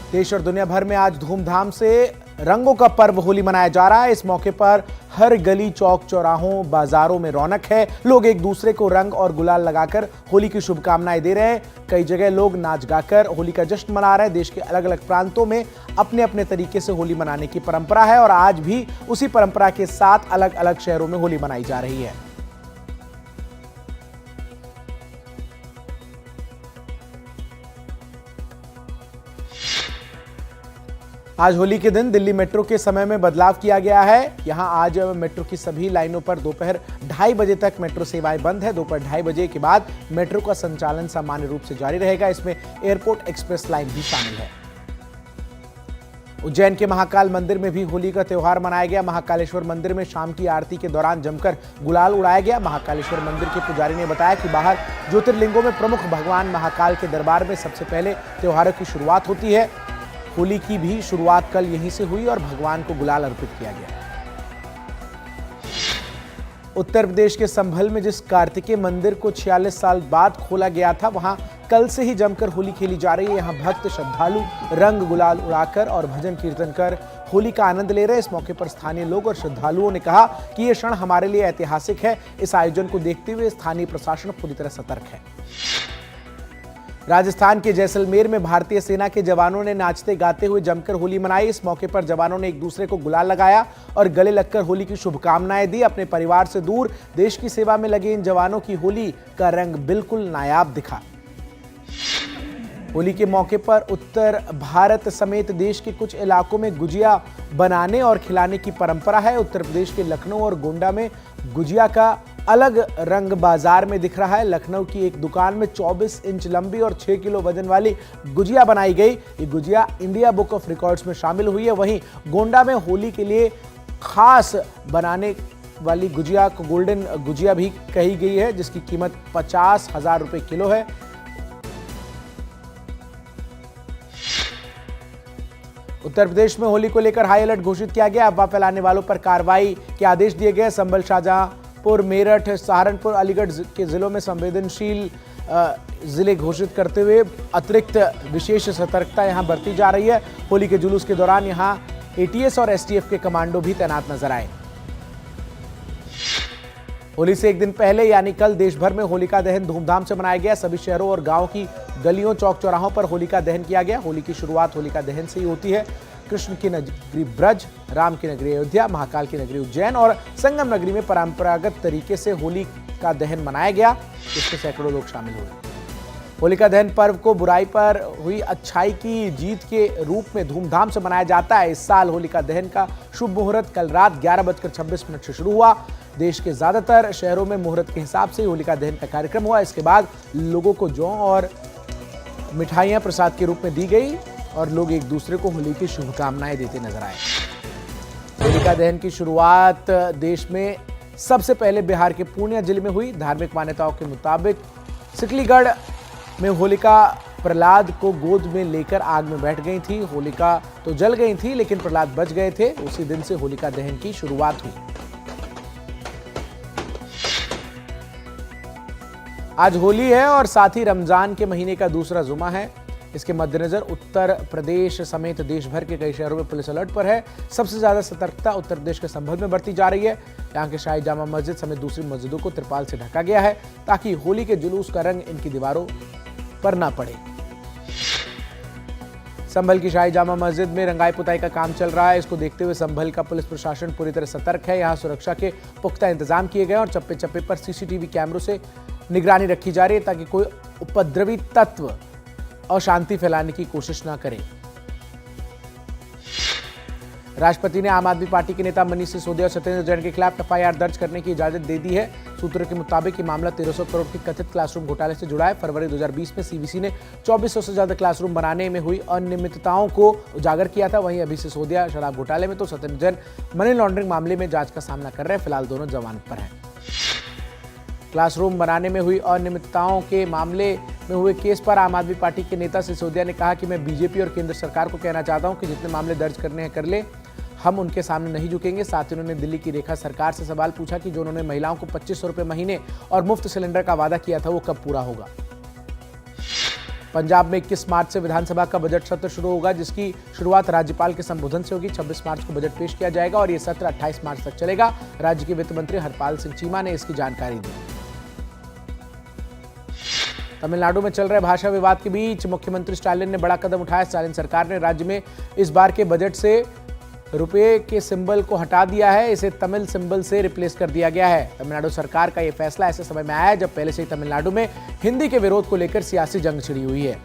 देश और दुनिया भर में आज धूमधाम से रंगों का पर्व होली मनाया जा रहा है। इस मौके पर हर गली, चौक, चौराहों, बाजारों में रौनक है। लोग एक दूसरे को रंग और गुलाल लगाकर होली की शुभकामनाएं दे रहे हैं। कई जगह लोग नाच गाकर होली का जश्न मना रहे हैं। देश के अलग अलग प्रांतों में अपने अपने तरीके से होली मनाने की परंपरा है और आज भी उसी परंपरा के साथ अलग अलग शहरों में होली मनाई जा रही है। आज होली के दिन दिल्ली मेट्रो के समय में बदलाव किया गया है। यहां आज मेट्रो की सभी लाइनों पर दोपहर 2:30 बजे तक मेट्रो सेवाएं बंद है। दोपहर 2:30 बजे के बाद मेट्रो का संचालन सामान्य रूप से जारी रहेगा। इसमें एयरपोर्ट एक्सप्रेस लाइन भी शामिल है। उज्जैन के महाकाल मंदिर में भी होली का त्यौहार मनाया गया। महाकालेश्वर मंदिर में शाम की आरती के दौरान जमकर गुलाल उड़ाया गया। महाकालेश्वर मंदिर के पुजारी ने बताया कि बाहर ज्योतिर्लिंगों में प्रमुख भगवान महाकाल के दरबार में सबसे पहले त्योहारों की शुरुआत होती है। होली की भी शुरुआत कल यहीं से हुई और भगवान को गुलाल अर्पित किया गया। उत्तर प्रदेश के संभल में जिस कार्तिकेय मंदिर को 46 साल बाद खोला गया था, वहां कल से ही जमकर होली खेली जा रही है। यहां भक्त श्रद्धालु रंग गुलाल उड़ाकर और भजन कीर्तन कर होली का आनंद ले रहे हैं। इस मौके पर स्थानीय लोग और श्रद्धालुओं ने कहा कि यह क्षण हमारे लिए ऐतिहासिक है। इस आयोजन को देखते हुए स्थानीय प्रशासन पूरी तरह सतर्क है। राजस्थान के जैसलमेर में भारतीय सेना के जवानों ने नाचते गाते हुए जमकर होली मनाई। इस मौके पर जवानों ने एक दूसरे को गुलाल लगाया और गले लगकर होली की शुभकामनाएं दी। अपने परिवार से दूर देश की सेवा में लगे इन जवानों की होली का रंग बिल्कुल नायाब दिखा। होली के मौके पर उत्तर भारत समेत देश के कुछ इलाकों में गुजिया बनाने और खिलाने की परंपरा है। उत्तर प्रदेश के लखनऊ और गोंडा में गुजिया का अलग रंग बाजार में दिख रहा है। लखनऊ की एक दुकान में 24 इंच लंबी और 6 किलो वजन वाली गुजिया बनाई गई। ये gujiya India book of records में शामिल हुई है। वहीं गोंडा में होली के लिए खास बनाने वाली गुजिया को गोल्डन गुजिया भी कही गई है, जिसकी कीमत 50,000 रुपए किलो है। उत्तर प्रदेश में होली को लेकर हाई अलर्ट घोषित किया गया। अफवाह फैलाने वालों पर कार्रवाई के आदेश दिए गए। संभल, शाहजहांपुर, मेरठ, सहारनपुर, अलीगढ़ के जिलों में संवेदनशील जिले घोषित करते हुए अतिरिक्त विशेष सतर्कता यहां बरती जा रही है। होली के जुलूस के दौरान यहां एटीएस और एसटीएफ के कमांडो भी तैनात नजर आए। होली से एक दिन पहले यानी कल देश भर में होलिका दहन धूमधाम से मनाया गया। सभी शहरों और गांवों की गलियों, चौक चौराहों पर होलिका दहन किया गया। होली की शुरुआत होलिका दहन से ही होती है। कृष्ण की नगरी ब्रज, राम की नगरी अयोध्या, महाकाल की नगरी उज्जैन और संगम नगरी में परंपरागत तरीके से होली का दहन मनाया गया। इसमें सैकड़ों लोग शामिल हुए। होलिका दहन पर्व को बुराई पर हुई अच्छाई की जीत के रूप में धूमधाम से मनाया जाता है। इस साल होलिका दहन का शुभ मुहूर्त कल रात 11:26 से शुरू हुआ। देश के ज्यादातर शहरों में मुहूर्त के हिसाब से होलिका दहन का कार्यक्रम हुआ। इसके बाद लोगों को जौ और मिठाइयां प्रसाद के रूप में दी गई और लोग एक दूसरे को होली की शुभकामनाएं देते नजर आए। होलिका दहन की शुरुआत देश में सबसे पहले बिहार के पूर्णिया जिले में हुई। धार्मिक मान्यताओं के मुताबिक सिकलीगढ़ में होलिका प्रहलाद को गोद में लेकर आग में बैठ गई थी। होलिका तो जल गई थी लेकिन प्रहलाद बच गए थे। उसी दिन से होलिका दहन की शुरुआत हुई। आज होली है और साथ ही रमजान के महीने का दूसरा जुमा है। इसके मद्देनजर उत्तर प्रदेश समेत देश भर के कई शहरों में पुलिस अलर्ट पर है। सबसे ज्यादा सतर्कता उत्तर प्रदेश के संभल में बरती जा रही है। यहाँ के शाही जामा मस्जिद समेत दूसरी मस्जिदों को तिरपाल से ढका गया है ताकि होली के जुलूस का रंग इनकी दीवारों पर ना पड़े। संभल की शाही जामा मस्जिद में रंगाई पुताई का काम चल रहा है। इसको देखते हुए संभल का पुलिस प्रशासन पूरी तरह सतर्क है। यहाँ सुरक्षा के पुख्ता इंतजाम किए गए और चप्पे चप्पे पर सीसीटीवी कैमरों से निगरानी रखी जा रही है ताकि कोई उपद्रवी तत्व अशांति फैलाने की कोशिश ना करे। राष्ट्रपति ने आम आदमी पार्टी के नेता मनीष सिसोदिया और सत्येंद्र जैन के खिलाफ एफआईआर दर्ज करने की इजाजत दे दी है। सूत्रों के मुताबिक ये मामला 1300 करोड़ के कथित क्लासरूम घोटाले से जुड़ा है। फरवरी 2020 में सीवीसी ने 2400 से ज्यादा क्लासरूम बनाने में हुई अनियमितताओं को उजागर किया था। वहीं अभी सिसोदिया शराब घोटाले में तो सत्येंद्र जैन मनी लॉन्ड्रिंग मामले में जांच का सामना कर रहे हैं। फिलहाल दोनों जमानत पर हैं। क्लासरूम बनाने में हुई अनियमितताओं के मामले में हुए केस पर आम आदमी पार्टी के नेता सिसोदिया ने कहा कि मैं बीजेपी और केंद्र सरकार को कहना चाहता हूं कि जितने मामले दर्ज करने हैं कर ले, हम उनके सामने नहीं झुकेंगे। साथ ही उन्होंने दिल्ली की रेखा सरकार से सवाल पूछा कि जो उन्होंने महिलाओं को 2500 रुपए महीने और मुफ्त सिलेंडर का वादा किया था वो कब पूरा होगा। पंजाब में 21 मार्च से विधानसभा का बजट सत्र शुरू होगा, जिसकी शुरुआत राज्यपाल के संबोधन से होगी। 26 मार्च को बजट पेश किया जाएगा और ये सत्र 28 मार्च तक चलेगा। राज्य के वित्त मंत्री हरपाल सिंह चीमा ने इसकी जानकारी दी। तमिलनाडु में चल रहे भाषा विवाद के बीच मुख्यमंत्री स्टालिन ने बड़ा कदम उठाया। स्टालिन सरकार ने राज्य में इस बार के बजट से रुपये के सिंबल को हटा दिया है, इसे तमिल सिंबल से रिप्लेस कर दिया गया है। तमिलनाडु सरकार का यह फैसला ऐसे समय में आया है जब पहले से ही तमिलनाडु में हिंदी के विरोध को लेकर सियासी जंग छिड़ी हुई है।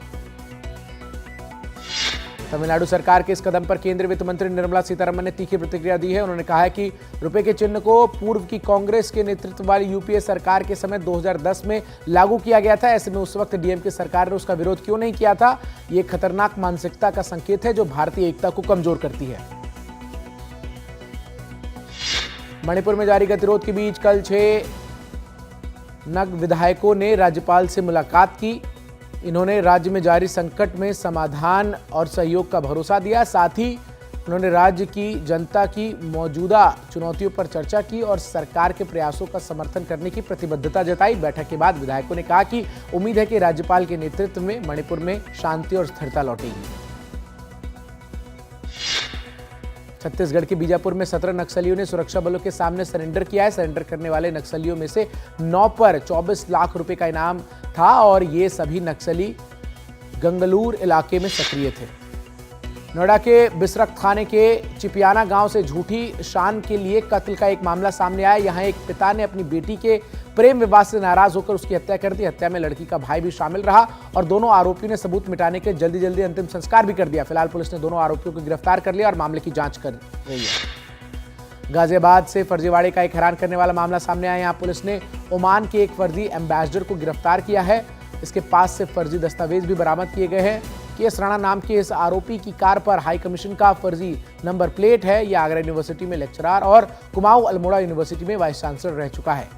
तमिलनाडु सरकार के इस कदम पर केंद्रीय वित्त मंत्री निर्मला सीतारमण ने तीखी प्रतिक्रिया दी है। उन्होंने कहा है कि रुपए के चिन्ह को पूर्व की कांग्रेस के नेतृत्व वाली यूपीए सरकार के समय 2010 में लागू किया गया था। ऐसे में उस वक्त डीएमके सरकार ने उसका विरोध क्यों नहीं किया था? ये खतरनाक मानसिकता का संकेत है जो भारतीय एकता को कमजोर करती है। मणिपुर में जारी गतिरोध के बीच कल 6 नग विधायकों ने राज्यपाल से मुलाकात की। इन्होंने राज्य में जारी संकट में समाधान और सहयोग का भरोसा दिया। साथ ही उन्होंने राज्य की जनता की मौजूदा चुनौतियों पर चर्चा की और सरकार के प्रयासों का समर्थन करने की प्रतिबद्धता जताई। बैठक के बाद विधायकों ने कहा कि उम्मीद है कि राज्यपाल के नेतृत्व में मणिपुर में शांति और स्थिरता लौटेगी। छत्तीसगढ़ के बीजापुर में 17 नक्सलियों ने सुरक्षा बलों के सामने सरेंडर किया है। सरेंडर करने वाले नक्सलियों में से 9 पर 24 लाख रुपए का इनाम था और ये सभी नक्सली गंगलूर इलाके में सक्रिय थे। नोएडा के बिसरख थाने के चिपियाना गांव से झूठी शान के लिए कत्ल का एक मामला सामने आया। यहां एक पिता ने अपनी बेटी के प्रेम विवाद से नाराज होकर उसकी हत्या कर दी। हत्या में लड़की का भाई भी शामिल रहा और दोनों आरोपियों ने सबूत मिटाने के जल्दी अंतिम संस्कार भी कर दिया। फिलहाल पुलिस ने दोनों आरोपियों को गिरफ्तार कर लिया और मामले की जांच कर रही है। गाजियाबाद से फर्जीवाड़े का एक हैरान करने वाला मामला सामने आया। यहाँ पुलिस ने ओमान के एक फर्जी एम्बेसडर को गिरफ्तार किया है। इसके पास से फर्जी दस्तावेज भी बरामद किए गए हैं। केएस राणा नाम के इस आरोपी की कार पर हाई कमीशन का फर्जी नंबर प्लेट है। यह आगरा यूनिवर्सिटी में लेक्चरर और कुमाऊं अल्मोड़ा यूनिवर्सिटी में वाइस चांसलर रह चुका है।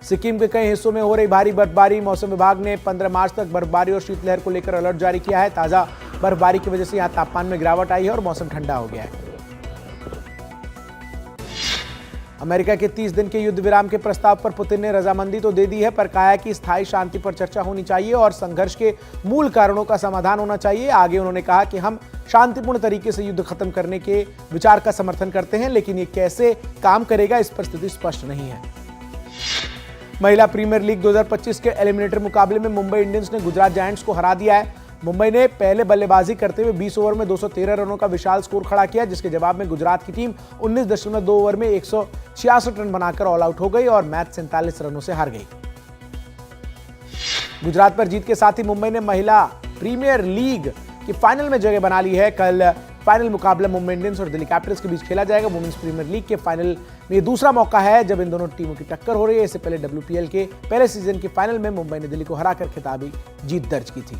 सिक्किम के कई हिस्सों में हो रही भारी बर्फबारी। मौसम विभाग ने 15 मार्च तक बर्फबारी और शीतलहर को लेकर अलर्ट जारी किया है। ताजा बर्फबारी की वजह से यहां तापमान में गिरावट आई है और मौसम ठंडा हो गया है। अमेरिका के 30 दिन के युद्ध विराम के प्रस्ताव पर पुतिन ने रजामंदी तो दे दी है, पर कहा है कि स्थायी शांति पर चर्चा होनी चाहिए और संघर्ष के मूल कारणों का समाधान होना चाहिए। आगे उन्होंने कहा कि हम शांतिपूर्ण तरीके से युद्ध खत्म करने के विचार का समर्थन करते हैं, लेकिन ये कैसे काम करेगा इस पर स्थिति स्पष्ट नहीं है। महिला प्रीमियर लीग 2025 के एलिमिनेटर मुकाबले में मुंबई इंडियंस ने गुजरात जायंट्स को हरा दिया है। मुंबई ने पहले बल्लेबाजी करते हुए 20 ओवर में 213 रनों का विशाल स्कोर खड़ा किया, जिसके जवाब में गुजरात की टीम 19.2 ओवर में 166 रन बनाकर ऑल आउट हो गई और मैच 47 रनों से हार गई। गुजरात पर जीत के साथ ही मुंबई ने महिला प्रीमियर लीग की फाइनल में जगह बना ली है। कल फाइनल मुकाबला मुंबई इंडियंस और दिल्ली कैपिटल्स के बीच खेला जाएगा। वुमेन्स प्रीमियर लीग के फाइनल में ये दूसरा मौका है जब इन दोनों टीमों की टक्कर हो रही है। इससे पहले WPL के पहले सीजन की फाइनल में मुंबई ने दिल्ली को हराकर खिताबी जीत दर्ज की थी।